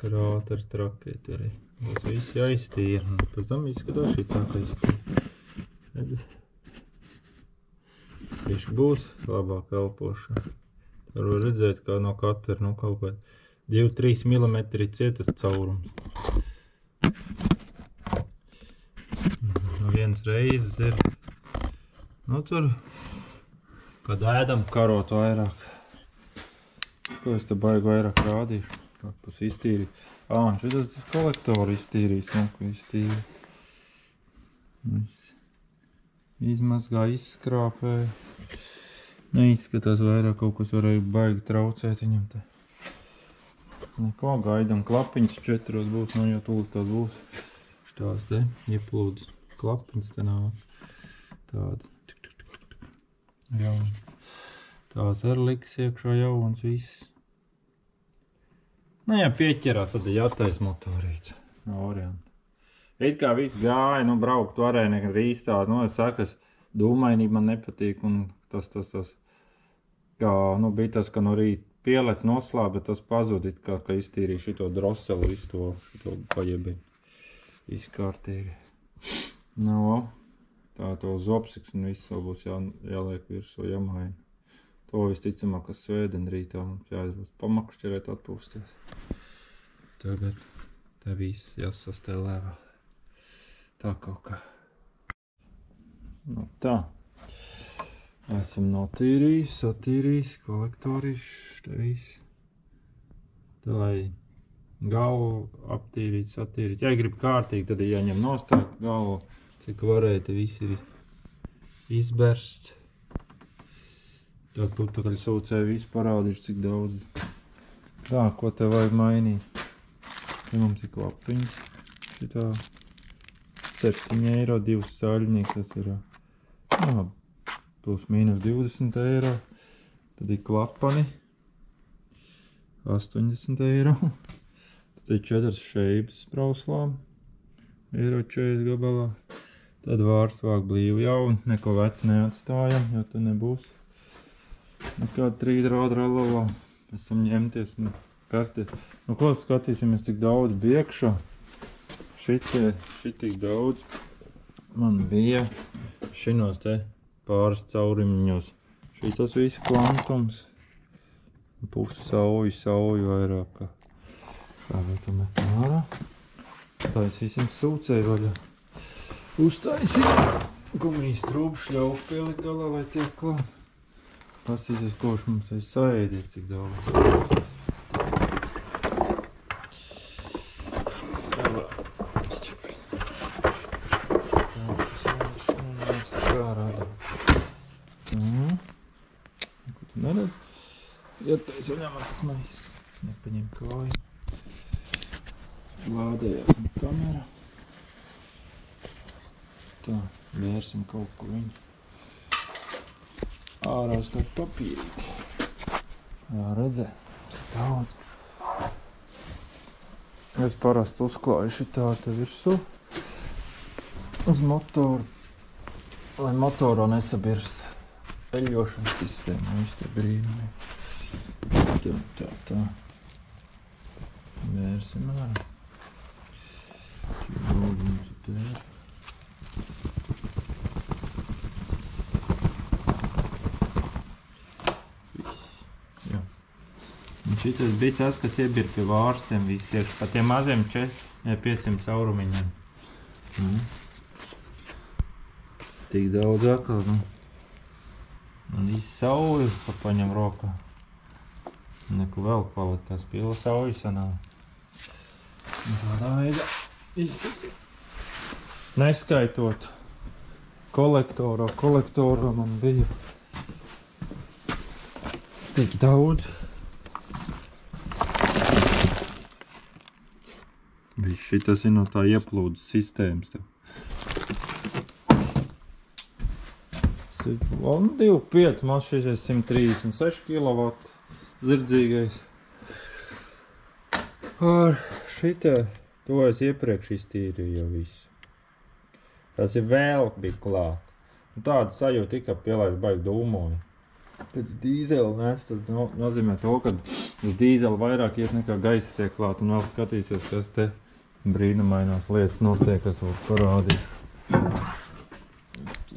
Krāteri trakēt arī. Tas viss jāiztīra. Un pēc tam izskatās šī tā, ka iztīra. Redzi? Tieši būs labāk elpošana. Tur var redzēt, kā no katra, nu kaut kā 2-3 mm ir cietas caurums. Viens reizes ir, nu tur, kad ēdam karot vairāk. Ko es te baigi vairāk rādīšu, kā pus iztīrīt. Un šitas kolektoru iztīrīs, nu, ko iztīri. Izmazgā, izskrāpēja. Neizskatās vairāk, kaut kas varēja baigi traucēt viņam te. Neko, gaidam klapiņas 4 būs, nu jau tūlīt tās būs. Šitās te ieplūdz klapiņas te nav. Tādas. Jaun. Tās arī liks iekšā jauns viss. Nu ja pieķerās, tad ir jātais motorīts. No varianta. It kā viss gāja, nu braukt varēja nekad īstāt. Nu es saku, tas dūmainība man nepatīk un tas. Kā, nu bija tas, ka no rīta pielec noslāp, bet tas pazudīt, kā iztīrīja šito droseli, visu šito pajebiņu. Viss kārtīgi. Nu, tā to zopsiks un viss vēl būs jāliek virsū, jāmaina. To visticamāk, kas svētdien rītā mums jāizbūt pamakšķerēt atpūsties. Tagad te viss jāsastelē vēl. Tā kaut kā. Nu tā. Esam notīrījis, satīrījis, kolektorīši, te viss. Tā lai galvu aptīrīt, satīrīt. Ja grib kārtīgi, tad ir jāņem nostāt galvu, cik varēja, te viss ir izbersts. Tā putakaļ saucēja visu parādīšu, cik daudz. Tā, ko te vajag mainīt. Te mums ir klapiņas. Šitā 7 eiro, 2 saļņīgi, tas ir plus mīnus 20 eiro. Tad ir klapani 80 eiro. Tad ir 4 šeibas brauslām. Eiro 40 gabalā. Tad vārds vāk blīvu jaunu. Neko vecu neatstājam, jo tu nebūs. Nekāda 3 rāda ralalā. Pēc tam ņemties un pērties. Nu ko skatīsimies, cik daudz biekšā. Šitik daudz man bija šinos te pāris caurimiņos. Šitas viss kvantums. Pusi sauju vairāk. Kā vai tu met ārā. Taisīsim sūcēju vaļā. Uztaisīt. Gumijas trūbu šļauku pielikt galā, lai tiek klāt. Pastīsies, koš mums ir saēdies, cik daudz. Neredz? Ietais jau ņemās tas mais. Nepaņem kāju. Lādējās kamera. Tā, vērsim kaut ko viņu. Ārā uz kādu papīrīti. Jā, redzē, cik daudz. Es parasti uzklāju šitā te virsū. Uz motoru. Lai motorā nesabirst. Eļošanas sistēma, viss te brīnumi. Tā. Vērsim ārā. Cik daudz mums te ir. Šitas bija tas, kas iebir pie vārstiem visi iekš. Pa tiem maziem 500 aurumiņiem. Tik daudz atkal, nu. Un visu sauju paņem rokā. Neko vēl palikās, pila sauju sanāk. Tādā veidā iztika. Neskaitot kolektorā man bija tik daudz. Viss šitas ir no tā ieplūdes sistēmas tev. 2,5, man šis ir 136 kW zirdzīgais. Ar šitā, to es iepriekš iztīrīju jau visu. Tas ir vēl bija klāt. Un tāda sajūta tika pielaist baigi dūmoju. Pēc dīzela nes, tas nozīmē to, ka uz dīzela vairāk iet nekā gaisa tiek klāt un vēl skatīsies, kas te brīnumainās lietas notiek, kas vēl parādīšu.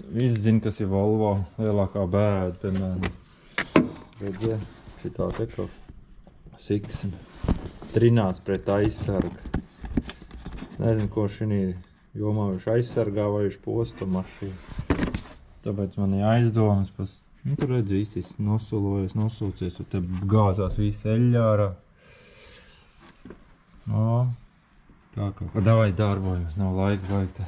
Visi zina, kas ir Volvo lielākā bēda, piemēram. Redzē, šitā te kaut siksina. Trinās pret aizsargu. Es nezinu, ko šī jomā viņš aizsargā vai viņš posto mašīnu. Tāpēc man ir aizdomas, tur redz viss nosulojas, nosūcies, un te gāzās visi eļļārā. Tā kā, davai darbojamies, nav laika vajag te.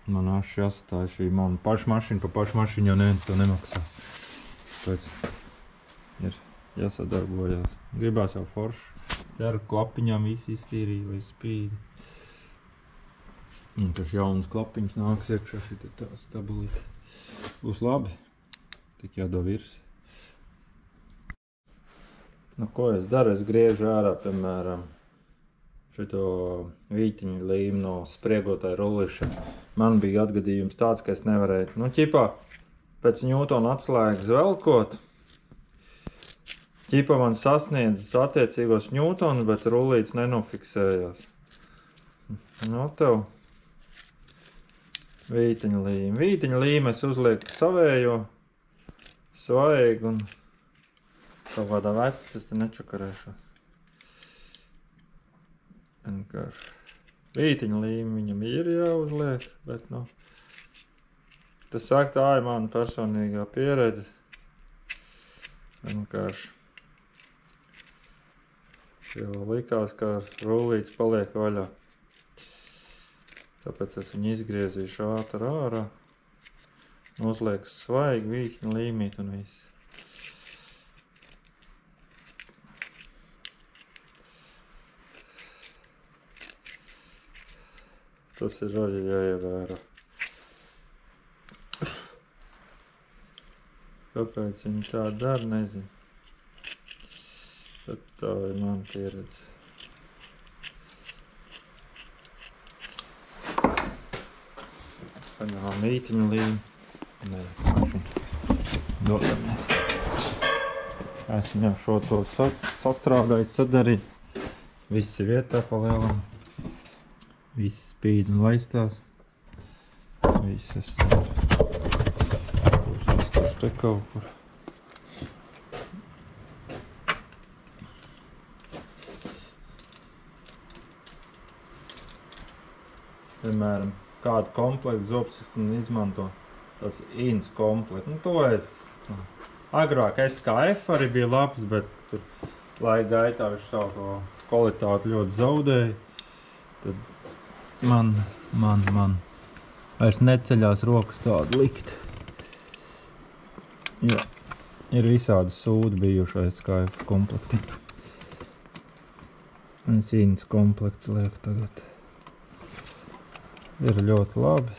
Man aši jāsatāja šī mana paša mašīna, pa pašu mašīnu jau neviens to nemaksā. Tāpēc ir jāsadarbojās. Gribās jau forši. Te ar klapiņām visi iztīrīja, lai spīdi. Un taču jaunas klapiņas nāks iekšā šī tā stabilita. Būs labi. Tik jādo virs. Nu, ko es daru? Es griežu ārā, piemēram, šito vītiņu līmu no spriegotāja rulliša. Man bija atgadījums tāds, ka es nevarēju, ķipā pēc Ņūtona atslēgas velkot. Ķipā man sasniedz attiecīgos Ņūtonus, bet rullīts nenofiksējās. Tev vītiņu līmu. Vītiņu līmu es uzlieku savējo, svaigu un kaut kādā vecas es te nečakarēšu. Vienkārši. Vītiņu līmu viņam ir jāuzliek, bet, tas saka, tā ir mana personīgā pieredze. Vienkārši. Jo likās, ka rullīts paliek vaļā. Tāpēc es viņu izgriezīšu ātri ārā. Uzlieku svaigi vītiņu līmīt un viss. Tas ir arī jāievēro. Kāpēc viņi tā dara, nezinu. Bet tā ir mana pieredze. Paņemam vītiņu līmu. Nē, dodamies. Esmu jau šo to sastrādājis, sadarīt. Visi vietā palielam. Viss spīd un laistās. Viss es uzlistošu te kaut kur. Piemēram, kādu komplektu zobsiksni izmanto. Tas INS komplekts. To es agrāk SKF arī bija labs, bet tur laika gaitā viņš savu to kvalitāti ļoti zaudēja. Tad man vairs neceļās rokas tādu likt. Jo, ir visādi sūdi bijuši SKF komplekti. Un INS komplekts liek tagad. Ir ļoti labi.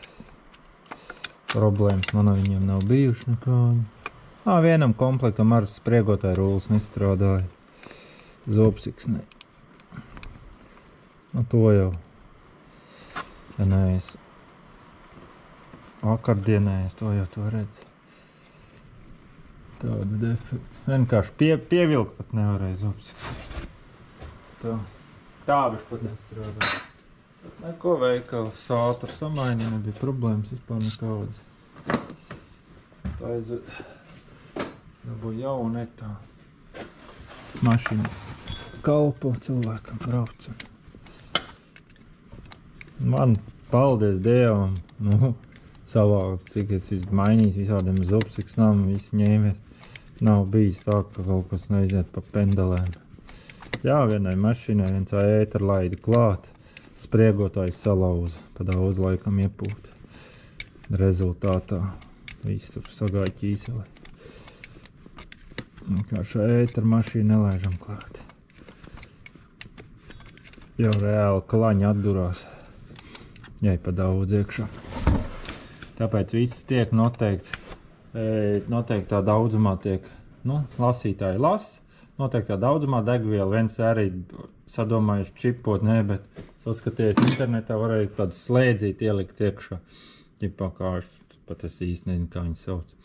Problēmas man viņiem nav bijuši nekādi. Vienam komplektam ar spriegotāju rullis nestrādāja. Zobsiksnei. To jau. Ja nees vakardienēs, to jau to redz. Tāds defekts. Vienkārši pievilkt pat nevarēja zobsiksnei. Tā viņš pat nestrādāja. Neko veikals ātri samaini, nebija problēmas vispār nekādas. Tā aizved. Dabūja jauna etā. mašīna kalpo cilvēkam brauc. Man, paldies Dievam, nu, savā, cik es mainījis visādiem zupsiksnām, visi ņēmies. Nav bijis tā, ka kaut kas neiziet pa pendelēm. Jā, vienai mašīnai viens ēteru laida klāt, spriegotājs salauza, pa daudz laikam iepūt. Rezultātā viss tur sagāja ķīseli. Kā šo ēteru mašīnu nelaižam klāt. Jau reāli klaņi atdurās, jai pa daudz iekšā. Tāpēc viss tiek noteikts. Noteiktā daudzumā tiek, lasītāji lasa, noteiktā daudzumā degviela, viens arī sadomājuši čipot, bet saskaties internetā, varēja tādu slēdzīt ielikt iekšā. Ķipā kā, pat es īsti nezinu, kā viņi sauc.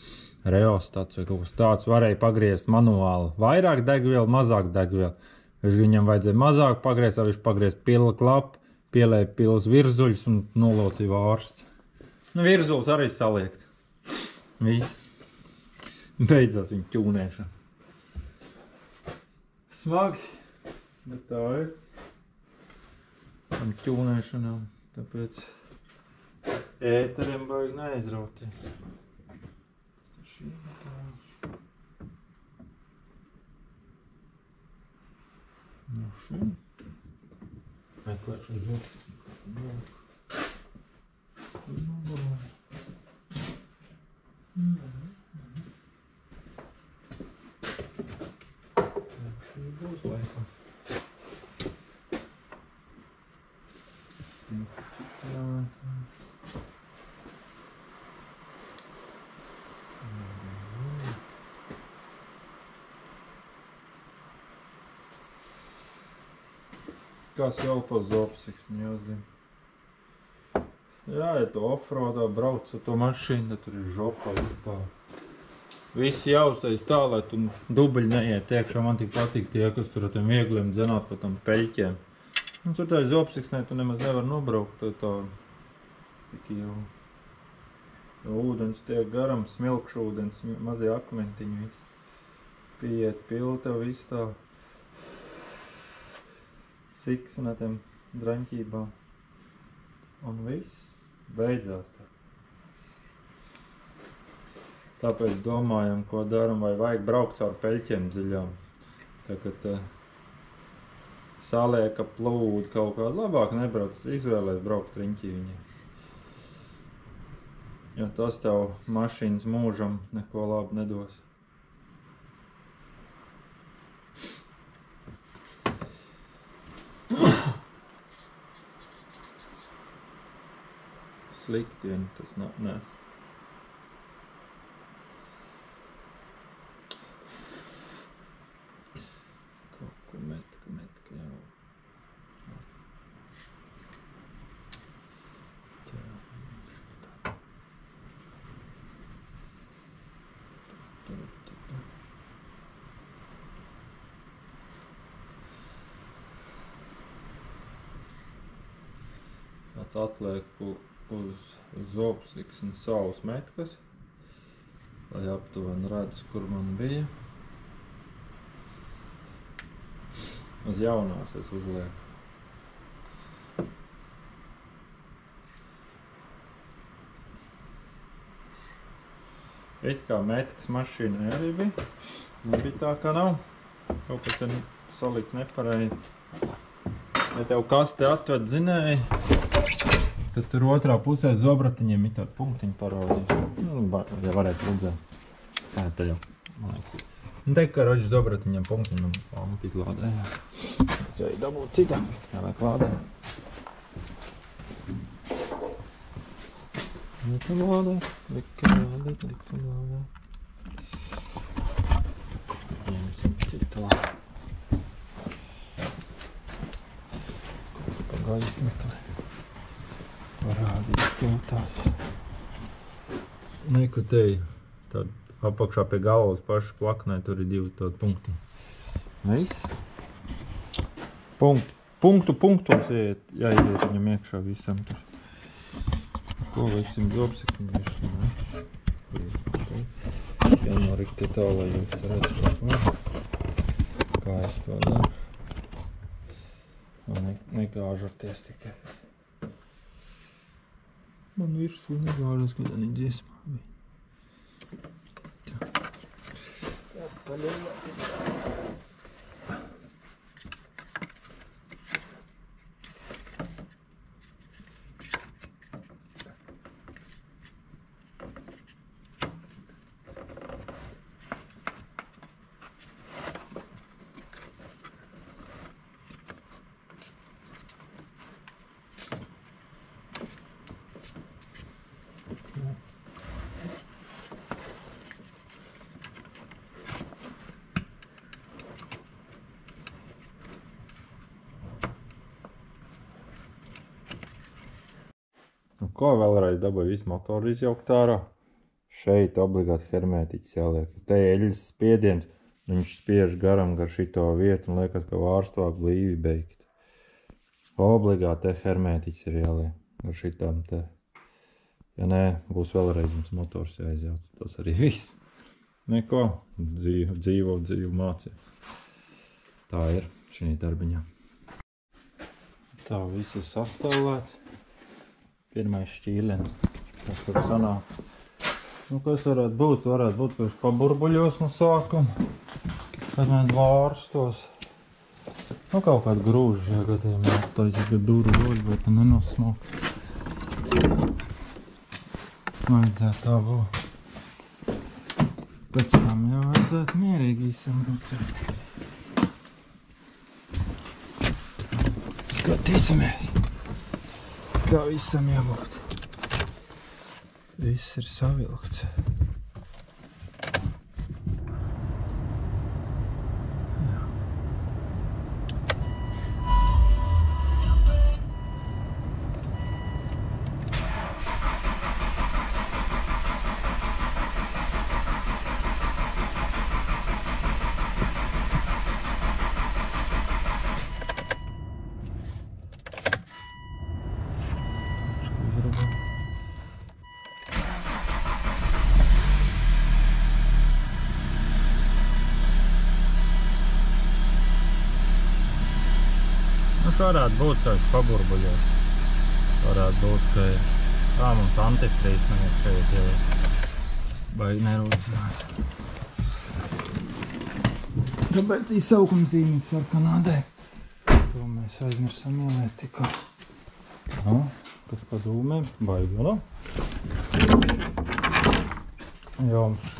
Reostats vai kaut kas tāds, varēja pagriezt manuāli. Vairāk degviela, mazāk degviela. Viņam vajadzēja mazāk pagriezt, viņš pagriezt pila klapu, pielēja pilas virzuļus un nolocīja vārsts. Virzulis arī saliekts. Viss. Beidzās viņa ķūnēšana. Smagi, bet tā ir. Tam ķūnēšanām, tāpēc ēteriem vajag neaizrauties. Šī tā. Nu šī. Meklēšu uz šī būs laikam. Kas jau pa zopsiksni jāzina. Jā, ja tu offroadā brauc ar to mašīnu, tad tur ir žopā vispār. Visi jāuztais tā, lai tu dubļi neiet iekšā. Man tik patīk tie, kas tur ar tiem viegliem dzenāt pa tam peļķiem. Un tur tā zopsiksnē tu nemaz nevar nobraukt, tā tik jau ūdens tiek garam, smilkšu ūdens, mazie akmentiņi viss. Pieiet pilta, viss tā siksna tiem draņķībām. Un viss beidzās tā. Tāpēc domājam, ko daram, vai vajag braukt caur peļķiem dziļām. Tagad salieka plūdi kaut kā labāk nebrauc, izvēlēt braukt riņķī viņiem. Jo tas tev mašīnas mūžam neko labu nedos. Slikti vien tas nes. Kaut ko metka jau. Tad atlieku uz zopsiksni savus metkas, lai aptuveni redz, kur man bija. Uz jaunās es uzlieku. It kā metkas mašīnai arī bija. Nebija tā, kā nav. Kaut kas ir salikts nepareizi. Ja tev kaste atved zinēji, tad tur otrā pusē zobratiņiem ir tādi punktiņi parādīja. Ja varētu redzēt. Tā tad jau, man liekas. Un te, ka roģi zobratiņiem punktiņi man lampu izlādēja. Es jau dabūt citā, jāliek lādē. Likam lādē. Ņemsim citu lādē. Gaisa meklē. Parādīt piltās. Neko te ir tāda apakšā pie galvas paša plaknē, tur ir divi tādi punkti. Viss. Punktos jāiet viņam iekšā visam tur. Ko veiksim zopsiksni virsmu? Jānorikti tā, lai jūs redzat, kā kā es to daru. Negāžarties tikai. Man virsū negāžas, kad arī dziesmā bija. Tā. Ko vēlreiz dabūju visu motoru izjaukt ārā? Šeit obligāti hermētiķis jāliek. Te eļas spiediens, viņš spiež garam gar šito vietu un liekas, ka vārstvāk blīvi beigt. Obligāti te hermētiķis ir jāliek gar šitām te. Ja nē, būs vēlreiz mums motors jāizjauc. Tas arī viss. Neko, dzīvo mācību. Tā ir šī darbiņā. Tā viss ir sastāvēts. Pirmais šķīlens, kas tur sanāk. Nu, kas varētu būt? Varētu būt, ka viņš paburbuļos no sākuma. Kad mēs vārstos. Nu, kaut kādu grūžu, ja gadījumā taisīt, ka duru roļu, bet nenosmok. Vajadzētu tā būt. Pēc tam jau vajadzētu mierīgi īsam rūcēt. Skatīsimies. Kā visam jābūt. Viss ir savilkts. Varētu būt, ka paburbuļos. Varētu būt, ka ir tā mums antifrīz, šeit jau baigi nerūcinās. Kāpēc izsaukums zīmīts sarkanādē? To mēs aizmirsam ieliet tikā. Nu, kas pa dūmēm? Baigi, nu? Joms.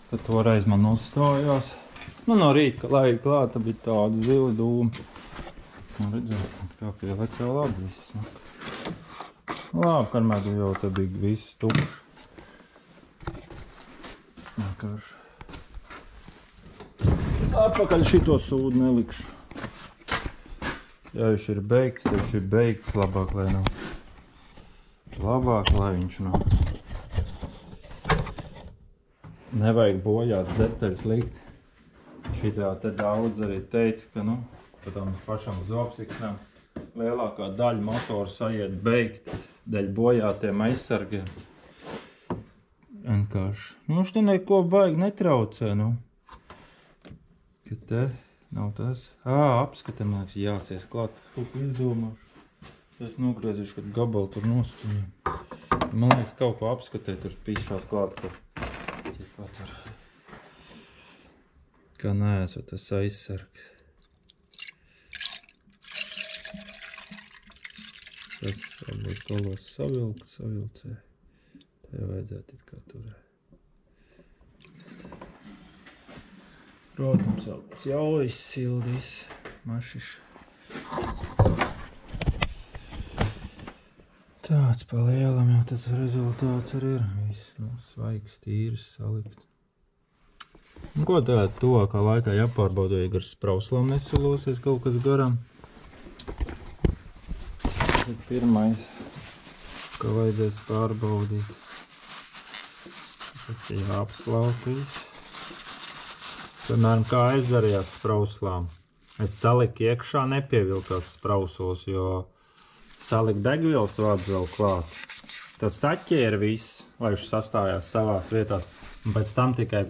Kad toreiz man nostājās. Nu, no rīta, kad laigi klāta, bija tāda zila dūma. Nu, redzēt, kā pielēc jau labi viss. Labi, karmēr jau te bija viss tukšs. Vienkārši. Atpakaļ šito sūdu nelikšu. Ja viņš ir beigts, tad viņš ir beigts. Labāk, lai nav. Labāk, lai viņš nav. Nevajag bojāt detaļas likt. Šitā te daudz arī teica, ka, nu, pa tam pašam zopsiksnam lielākā daļa motora sajiet beigt dēļ bojātiem aizsargiem. Vienkārši. Nu, viņš te neko baigi netraucē, nu. Ka te nav tas. Apskatē, man liekas, jāsies klāt. Kaut ko izdomāšu. Es nogriezīšu, kad gabalu tur nostumjam. Man liekas, kaut ko apskatē tur pīšāt klāt, ka tur. Kā neesot tas aizsargs. Tas varbūt galos savilcē. Tā jau vajadzētu it kā turēt. Protams, jau izsildīs mašiši. Tāds pa lielam jau tas rezultāts arī ir. Viss, nu, svaigs, tīrs, salikt. Un ko tādu tuvākā laikā jāpārbauda, ja gar sprauslām nesalosies kaut kas garam. Tas ir pirmais, ko vajadzēs pārbaudīt. Tas ir jāapslauk viss. Piemēram, kā es darījās sprauslām. Es saliku iekšā, nepievilkās sprausos, jo saliku degvielas vādu vēl klāt. Tas saķēra viss, lai viņš sastājās savās vietās. Un pēc tam tikai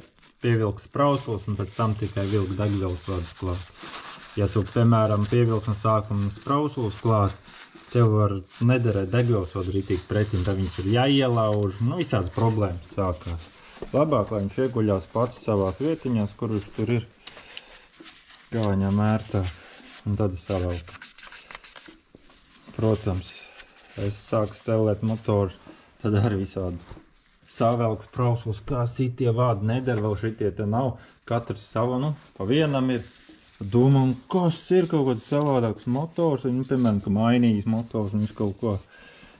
pievilkt sprausulis un pēc tam tikai vilkt degvielas vadus klāt. Ja tu, piemēram, pievilkt no sākuma sprausulis klāt, tev var nederēt degvielas vadu rītīgi pretim, tad viņas ir jāielauž, nu visādas problēmas sākās. Labāk, lai viņš ieguļās pats savās vietiņās, kur viņš tur ir, kā viņam ērtāk, un tad es savelku. Protams, es sāku stelēt motors, tad arī visādi savelks sprausulis, kā sitie vādi neder, vēl šitie te nav, katrs sava, nu, pa vienam ir. Domā, un kas ir kaut kāds savādāks motors, viņu, piemēram, ka mainījis motors, viņš kaut ko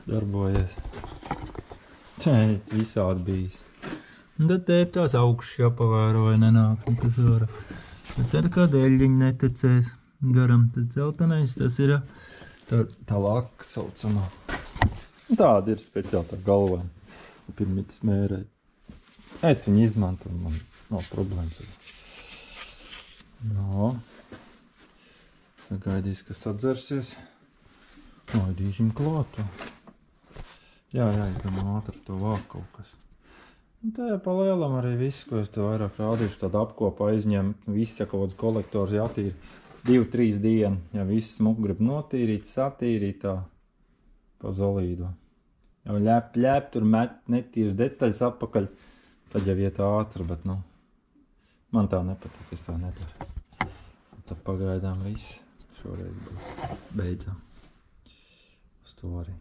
darbojies. Teic, visādi bijis. Un tad te tās augšas jāpavēro, vai nenāks nekas vara. Bet tad kā dēļiņi neticēs garam, tad celtenais, tas ir tā laka saucamā. Tāda ir speciāli tā galvā. Pirmītis mērē. Es viņu izmantoju, man nav problēmas. No. Sagaidīs, ka sadzersies. Laidīsim klātu. Jā, es domāju, ātri to vāk kaut kas. Un tā jau pa lielam arī viss, ko es te vairāk rādīšu, tad apkopu aizņem, viss, ja kaut kāds kolektors jātīra 2-3 dienu, ja viss smuku grib notīrīt, satīrīt tā pa zolīdo. Jau ļēp, tur met netīras detaļas apakaļ, tad jau iet ātri, bet, nu, man tā nepatīk, es tā nedaru. Un tad pagaidām viss, šoreiz būs beidzam uz to arī.